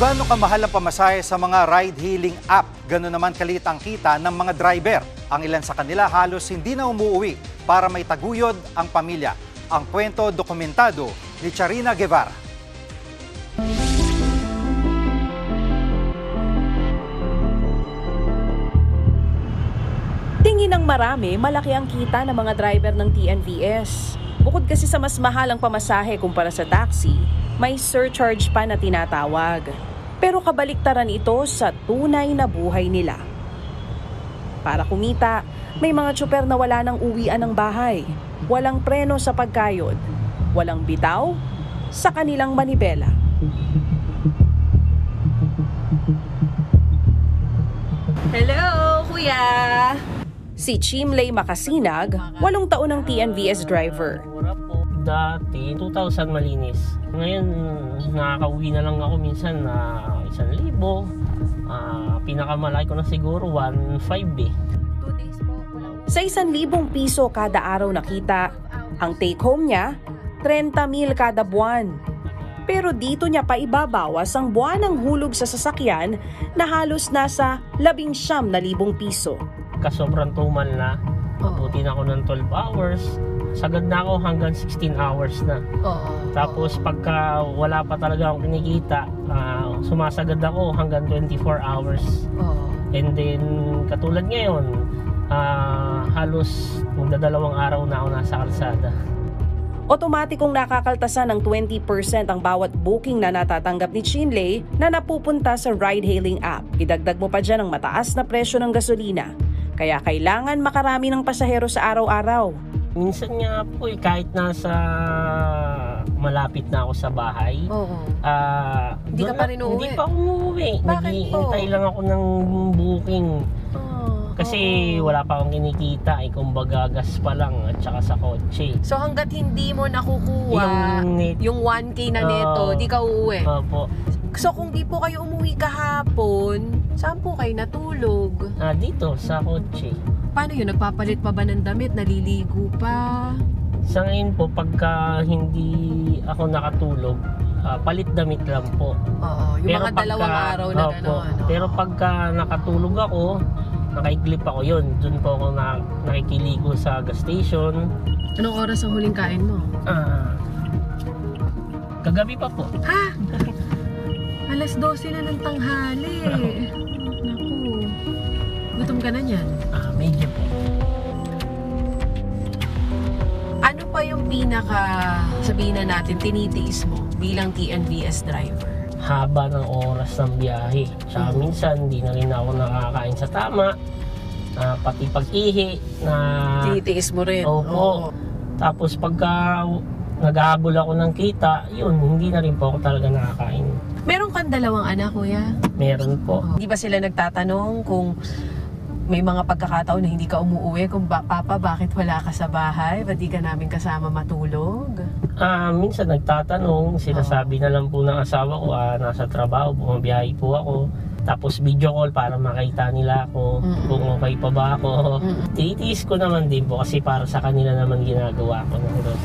gaano kamahal ang pamasahe sa mga ride-hailing app, gano'n naman kalit ang kita ng mga driver. Ang ilan sa kanila halos hindi na umuwi para may taguyod ang pamilya. Ang kwento dokumentado ni Charina Guevara. Tingin ng marami, malaki ang kita ng mga driver ng TNVS. Bukod kasi sa mas mahal ang pamasahe kumpara sa taxi, may surcharge pa na tinatawag. Pero kabaliktaran ito sa tunay na buhay nila. Para kumita, may mga tsuper na wala nang uwian ng bahay, walang preno sa pagkayod, walang bitaw sa kanilang manibela. Hello, kuya! Si Chimley Makasinag, 8 taon ng TNVS driver. Dati, 2,000 malinis. Ngayon, nakakauwi na lang ako minsan na 1,000. Pinakamalaki ko na siguro 1,500 eh. 2 days po. Sa 1,000 piso kada araw nakita, ang take home niya, 30,000 kada buwan. Pero dito niya pa ibabawas ang buwanang hulog sa sasakyan na halos nasa 19,000 piso. Kasobrang tumal na, abutin ako ng 12 hours. Sagad na ako hanggang 16 hours na. Tapos pagka wala pa talaga akong kinikita, sumasagad ako hanggang 24 hours. And then katulad ngayon, halos magdadalawang araw na ako nasa kalsada. Otomatikong nakakaltasan ng 20% ang bawat booking na natatanggap ni Chinley na napupunta sa ride-hailing app. Idagdag mo pa dyan ang mataas na presyo ng gasolina. Kaya kailangan makarami ng pasahero sa araw-araw. Minsan nga po kahit nasa malapit na ako sa bahay, Hindi ka pa rin uuwi? Hindi pa umuwi. Naghihintay lang ako ng booking. Kasi wala pa akong kinikita, kumbaga gas pa lang at saka sa kotse. So hanggat hindi mo nakukuha yung 1K na neto, di ka uuwi? Opo. So kung di po kayo umuwi kahapon, saan po kayo natulog? Dito, sa kotse. Paano yun? Nagpapalit pa ba ng damit? Naliligo pa? Sa ngayon po, pagka hindi ako nakatulog, palit damit lang po. Yung pero mga dalawang araw na gano'n. Pero pagka nakatulog ako, nakaiglip ako yun. Doon po ako nakikiligo sa gas station. Anong oras ang huling kain mo? Kagabi pa po. Ha? Alas 12 na ng tanghali. Naku. Gutom ka na niyan? Medyo po. Ano pa yung pinaka, sabihin na natin, tinitiis mo bilang TNVS driver? Haba ng oras ng biyahe. Tsaka minsan, hindi na rin ako nakakain sa tama. Pati pag-ihi na... Tinitiis mo rin? Opo. Tapos pagka naghahabol ako ng kita, yun, hindi na rin po ako talaga nakakain. Meron kang 2 anak, kuya? Meron po. Hindi ba sila nagtatanong kung may mga pagkakataon na hindi ka umuwi? Kung Papa, bakit wala ka sa bahay? Ba't di ka namin kasama matulog? Minsan nagtatanong, sinasabi na lang po ng asawa ko, nasa trabaho, bumabiyahe po ako. Tapos video call para makita nila ako kung okay pa ba ako. Titiis ko naman din po kasi para sa kanila naman ginagawa ko ng gano'n.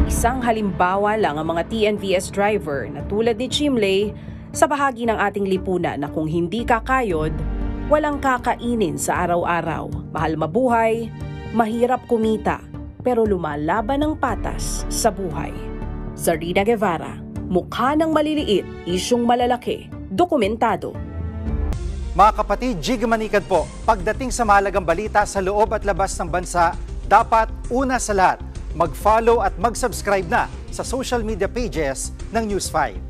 Isang halimbawa lang ang mga TNVS driver na tulad ni Chimley sa bahagi ng ating lipunan na kung hindi kakayod, walang kakainin sa araw-araw. Mahal mabuhay, mahirap kumita, pero lumalaban ng patas sa buhay. Charina Guevara, Mukha ng Maliliit, Isyong Malalaki, dokumentado. Mga kapatid, Jig Manikad po, pagdating sa mahalagang balita sa loob at labas ng bansa, dapat una sa lahat, mag-follow at mag-subscribe na sa social media pages ng News 5.